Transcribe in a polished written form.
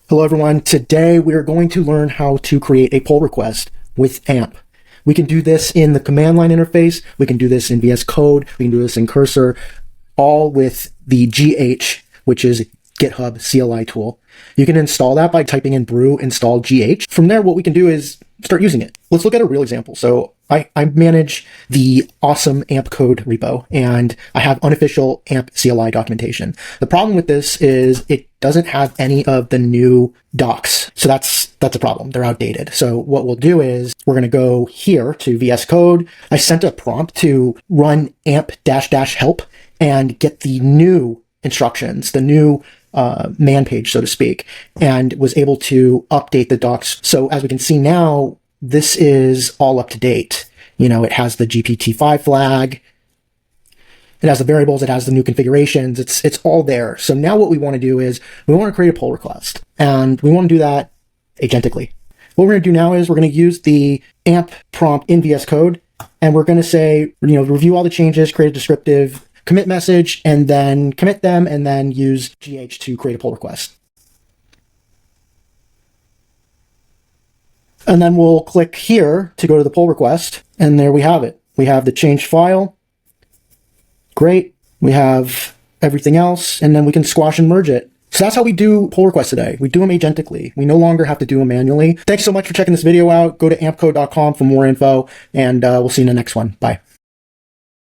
Hello everyone, today we are going to learn how to create a pull request with AMP. We can do this in the command line interface, we can do this in VS Code, we can do this in Cursor, all with the GH, which is GitHub CLI tool. You can install that by typing in brew install GH. From there, what we can do is start using it. Let's look at a real example. So I manage the awesome AMP code repo, and I have unofficial AMP CLI documentation. The problem with this is it doesn't have any of the new docs. So that's a problem. They're outdated. So what we'll do is we're going to go here to VS Code. I sent a prompt to run amp -- help and get the new instructions, the new man page, so to speak, and was able to update the docs. So as we can see now, this is all up to date. You know, it has the GPT-5 flag, it has the variables, it has the new configurations, it's all there. So now what we want to do is we want to create a pull request, and we want to do that agentically. What we're going to do now is we're going to use the AMP prompt in VS Code, and we're going to say, review all the changes, create a descriptive commit message, and then commit them, and then use GH to create a pull request. And then we'll click here to go to the pull request, and there we have it. We have the changed file. Great. We have everything else, and then we can squash and merge it. So that's how we do pull requests today. We do them agentically. We no longer have to do them manually. Thanks so much for checking this video out. Go to ampcode.com for more info, and we'll see you in the next one. Bye.